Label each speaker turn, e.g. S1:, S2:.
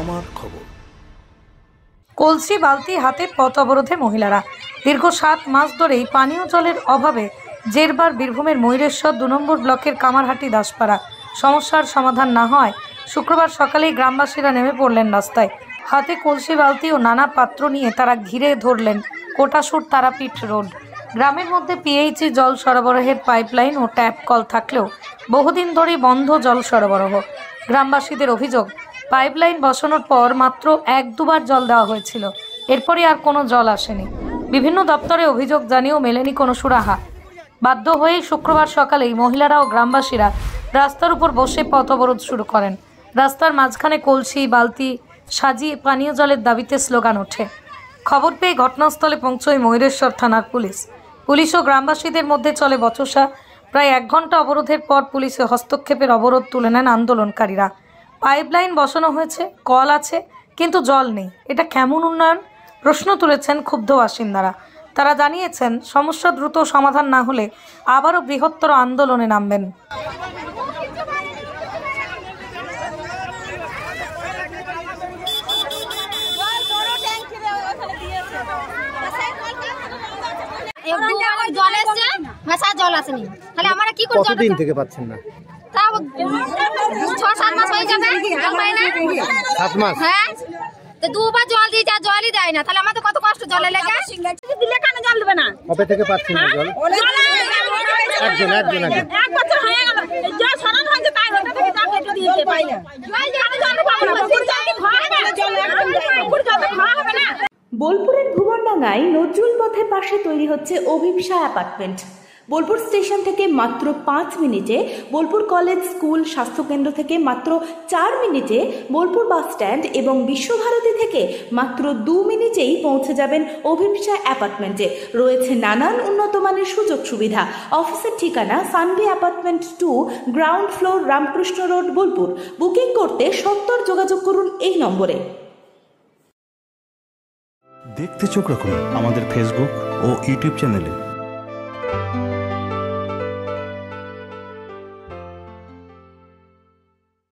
S1: আমার খবর।
S2: কলসি বালতি হাতে পথ অবরোধে মহিলারা। দীর্ঘ 7 মাস ধরেই পানীয় জলের অভাবে জেরবার বীরভূমের ময়ূরেশ্বর 2 নম্বর ব্লকের কামারহাটি দাসপাড়া। সমস্যার সমাধান না হয় শুক্রবার সকালেই গ্রামবাসীরা নেমে পড়লেন রাস্তায়। হাতে কলসি বালতি ও নানা পাত্র নিয়ে তারা ঘিরে ধরলেন কোটাসুর তারাপীঠ রোড। গ্রামের মধ্যে পিএইচই জল সরবরাহের পাইপলাইন ও ট্যাপ কল থাকলেও বহুদিন ধরেই বন্ধ জল সরবরাহ। গ্রামবাসীদের অভিযোগ, পাইপলাইন বসানোর পর মাত্র 1-2 বার জল দেওয়া হয়েছিল, এরপরই আর কোনো জল আসেনি। বিভিন্ন দপ্তরে অভিযোগ জানিয়েও মেলেনি কোনো সুরাহা। বাধ্য হয়েই শুক্রবার সকালেই মহিলারা ও গ্রামবাসীরা রাস্তার উপর বসে পথ অবরোধ শুরু করেন। রাস্তার মাঝখানে কলসি বালতি সাজিয়ে পানীয় জলের দাবিতে স্লোগান ওঠে। খবর পেয়ে ঘটনাস্থলে পৌঁছয় ময়ূরেশ্বর থানার পুলিশ ও গ্রামবাসীদের মধ্যে চলে বচসা। প্রায় 1 ঘন্টা অবরোধের পর পুলিশের হস্তক্ষেপের অবরোধ তুলে নেন আন্দোলনকারীরা। পাইপলাইন বসানো হয়েছে, কল আছে, কিন্তু জল নেই, এটা কেমন উন্নয়ন? প্রশ্ন তুলেছেন ক্ষুব্ধ বাসিন্দারা। তারা জানিয়েছেন সমস্যা দ্রুত সমাধান না হলে আবারও বৃহত্তর আন্দোলনে নামবেন।
S3: জল আসেনি, তাহলে আমরা কি করব?
S4: কতদিন থেকে পাচ্ছেন না?
S3: তাও 6-7 মাস হয়ে যাবে। জল পাই না।
S4: 7 মাস?
S3: হ্যাঁ, তো 2 বার জল দিই, যা জলই দেয় না, তাহলে আমাদের কত কষ্ট জলে লেগে। দিলে কেন জল দেবে না?
S4: কবে থেকে পাচ্ছেন না জল? একজন
S3: এক বছর হয়ে গেল। জল সরানো হয়েছে, তাই ওটা থেকে তাকে একটু দিতে পাই না। জল পাবো না, জল খাওয়া হবে না।
S5: বোলপুরের ভুবনডাঙ্গায় নজরুল পথের পাশে তৈরি হচ্ছে অভিপ্সা অ্যাপার্টমেন্ট। বোলপুর স্টেশন থেকে মাত্র 5 মিনিটে, বোলপুর কলেজ, স্কুল, স্বাস্থ্যকেন্দ্র থেকে মাত্র 4 মিনিটে, বোলপুর বাস স্ট্যান্ড এবং বিশ্বভারতী থেকে মাত্র 2 মিনিটেই পৌঁছে যাবেন অভিপ্সা অ্যাপার্টমেন্টে। রয়েছে নানান উন্নত মানের সুযোগ সুবিধা। অফিসের ঠিকানা Sanvi apartment 2, ground floor, Ramakrishna road, Bolpur. Booking করতে 70 যোগাযোগ করুন এই নম্বরে।
S1: দেখতে চোখ রাখুন আমাদের ফেসবুক ও ইউটিউব চ্যানেলে।